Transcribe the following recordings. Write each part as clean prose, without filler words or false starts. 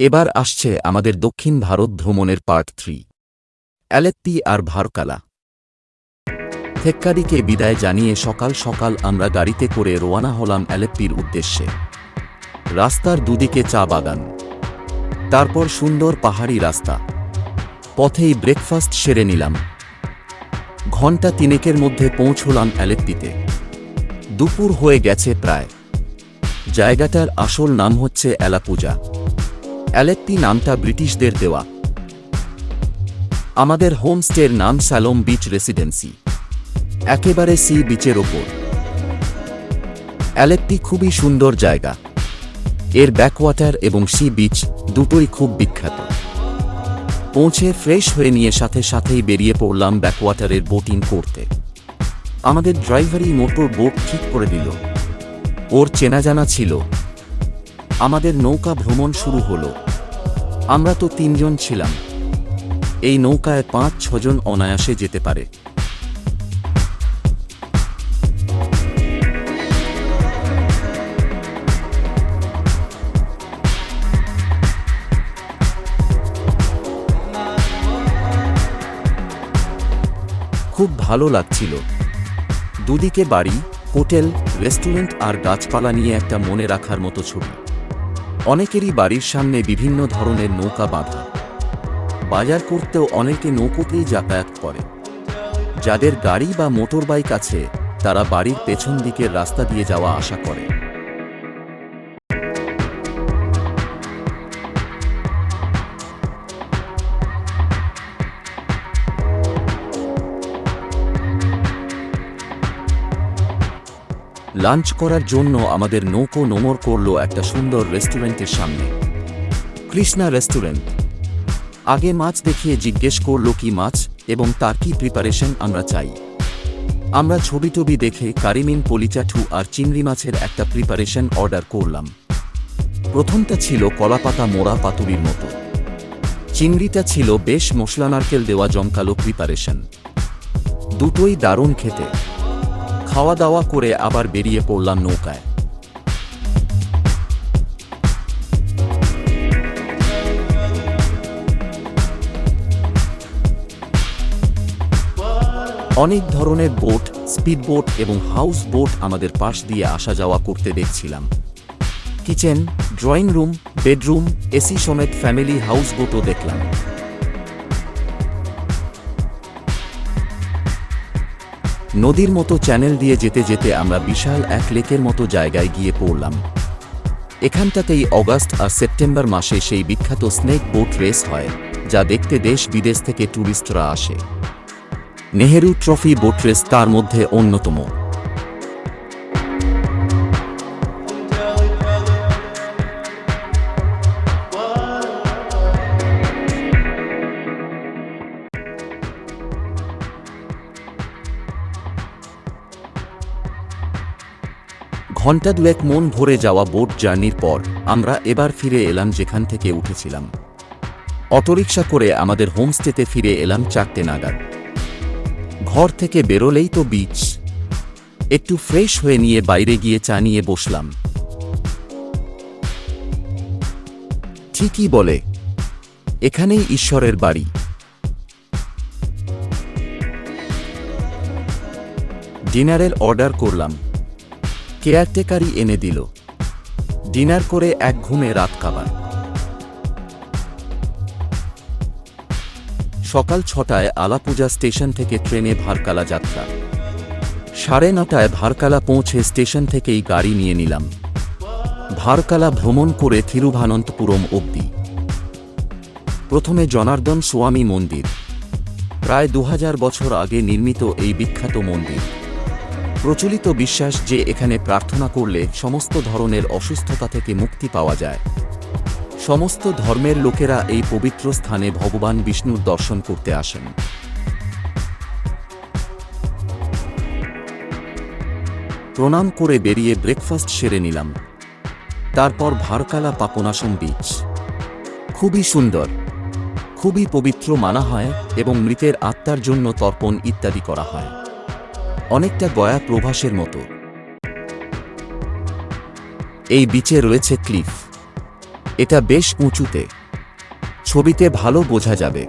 এবার আসছে আমাদের দক্ষিণ ভারত ভ্রমণের পার্ট 3, অ্যালেপ্পি আর ভারকালা। থেক্কাডিকে বিদায় জানিয়ে সকাল সকাল আমরা গাড়িতে করে রওনা হলাম অ্যালেপ্পির উদ্দেশ্যে। রাস্তার দুদিকে চা বাগান, তারপর সুন্দর পাহাড়ি রাস্তা। পথেই ব্রেকফাস্ট সেরে নিলাম। ঘণ্টা তিনেকের মধ্যে পৌঁছলাম অ্যালেপ্পিতে। দুপুর হয়ে গেছে প্রায়। জায়গাটার আসল নাম হচ্ছে অ্যালাপুজা। অ্যালেপ্পি নামটা ব্রিটিশদের দেওয়া। আমাদের হোমস্টের নাম স্যালোম বিচ রেসিডেন্সি, একেবারে সি বিচের ওপর। অ্যালেপ্পি খুবই সুন্দর জায়গা। এর ব্যাকওয়াটার এবং সি বিচ দুটোই খুব বিখ্যাত। পৌঁছে ফ্রেশ হয়ে নিয়ে সাথে সাথেই বেরিয়ে পড়লাম ব্যাকওয়াটারের বোটিং করতে। আমাদের ড্রাইভারই মোটর বোট ঠিক করে দিল, ওর চেনা জানা ছিল। আমাদের নৌকা ভ্রমণ শুরু হলো। আমরা তো 3 জন ছিলাম। এই নৌকায় 5-6 জন অনায়াসে যেতে পারে। খুব ভালো লাগছিল। দুদিকে বাড়ি, হোটেল, রেস্টুরেন্ট আর গাছপালা নিয়ে একটা মনে রাখার মতো ছবি। অনেকেরই বাড়ির সামনে বিভিন্ন ধরনের নৌকা বাঁধা। বাজার করতেও অনেকে নৌকোতেই যাতায়াত করে। যাদের গাড়ি বা মোটরবাইক আছে তারা বাড়ির পেছন দিকের রাস্তা দিয়ে যাওয়া আসা করে। লাঞ্চ করার জন্য আমাদের নৌকো নোঙর করল একটা সুন্দর রেস্টুরেন্টের সামনে, কৃষ্ণা রেস্টুরেন্ট। আগে মাছ দেখিয়ে জিজ্ঞেস করল কি মাছ এবং তার কি প্রিপারেশন আমরা চাই। আমরা ছবি টবি দেখে কারিমিন পলিচাঠু আর চিংড়ি মাছের একটা প্রিপারেশন অর্ডার করলাম। প্রথমটা ছিল কলাপাতা মোড়া পাতুরির মতো। চিংড়িটা ছিল বেশ মশলা নারকেল দেওয়া জমকালো প্রিপারেশন। দুটোই দারুণ খেতে। খাওয়া দাওয়া করে আবার বেরিয়ে পড়লাম নৌকায়। অনেক ধরনের বোট, স্পিড বোট এবং হাউস বোট আমাদের পাশ দিয়ে আসা যাওয়া করতে দেখছিলাম। Kitchen, drawing room, bedroom, AC সমেত ফ্যামিলি হাউস বোটও দেখলাম। নদীর মতো চ্যানেল দিয়ে যেতে যেতে আমরা বিশাল এক লেকের মতো জায়গায় গিয়ে পড়লাম। এখানটাতেই অগাস্ট আর সেপ্টেম্বর মাসে সেই বিখ্যাত স্নেক বোট রেস হয়, যা দেখতে দেশ বিদেশ থেকে ট্যুরিস্টরা আসে। নেহেরু ট্রফি বোট রেস তার মধ্যে অন্যতম। ঘণ্টা দুয়েক মন ভরে যাওয়া বোট জার্নির পর আমরা এবার ফিরে এলাম যেখান থেকে উঠেছিলাম। অটোরিকশা করে আমাদের হোমস্টেতে ফিরে এলাম 4টে নাগাদ। ঘর থেকে বেরোলেই তো বিচ। একটু ফ্রেশ হয়ে নিয়ে বাইরে গিয়ে চা নিয়ে বসলাম। ঠিকই বলে, এখানেই ঈশ্বরের বাড়ি। ডিনারের অর্ডার করলাম। কেয়ারটেকারই এনে দিল। ডিনার করে এক ঘুমে রাত কাবার। সকাল 6টায় আলাপুজা স্টেশন থেকে ট্রেনে ভারকালা যাত্রা। 9:30টায় ভারকালা পৌঁছে স্টেশন থেকেই গাড়ি নিয়ে নিলাম। ভারকালা ভ্রমণ করে থিরুভানন্তপুরম অবধি। প্রথমে জনার্দন স্বামী মন্দির। প্রায় 2000 বছর আগে নির্মিত এই বিখ্যাত মন্দির। প্রচলিত বিশ্বাস যে এখানে প্রার্থনা করলে সমস্ত ধরনের অসুস্থতা থেকে মুক্তি পাওয়া যায়। সমস্ত ধর্মের লোকেরা এই পবিত্র স্থানে ভগবান বিষ্ণুর দর্শন করতে আসেন। প্রণাম করে বেরিয়ে ব্রেকফাস্ট সেরে নিলাম। তারপর ভারকালা পাপনাশম বিচ। খুবই সুন্দর, খুবই পবিত্র মানা হয় এবং মৃতের আত্মার জন্য তর্পণ ইত্যাদি করা হয়। অনেকটা গয়া প্রভাসের মতো। এই বিচে রয়েছে ক্লিফ। এটা বেশ উঁচুতে, ছবিতে ভালো বোঝা যাবে।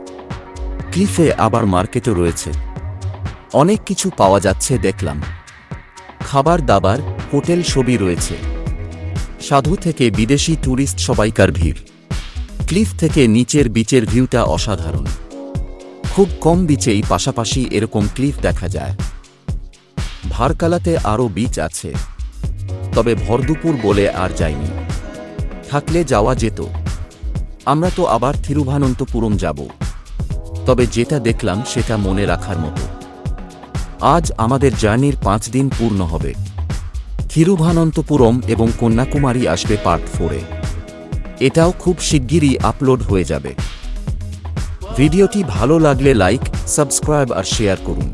ক্লিফে আবার মার্কেটও রয়েছে, অনেক কিছু পাওয়া যাচ্ছে দেখলাম। খাবার দাবার, হোটেল সবই রয়েছে। সাধু থেকে বিদেশি ট্যুরিস্ট সবাইকার ভিড়। ক্লিফ থেকে নিচের বিচের ভিউটা অসাধারণ। খুব কম বিচেই পাশাপাশি এরকম ক্লিফ দেখা যায়। ভারকালাতে আরও বিচ আছে, তবে ভরদুপুর বলে আর যাইনি, থাকলে যাওয়া যেত। আমরা তো আবার থিরুভানন্তপুরম যাব, তবে যেটা দেখলাম সেটা মনে রাখার মতো। আজ আমাদের জার্নির 5 দিন পূর্ণ হবে। থিরুভানন্তপুরম এবং কন্যাকুমারী আসবে পার্ট 4-এ। এটাও খুব শিগগিরই আপলোড হয়ে যাবে। ভিডিওটি ভালো লাগলে লাইক, সাবস্ক্রাইব আর শেয়ার করুন।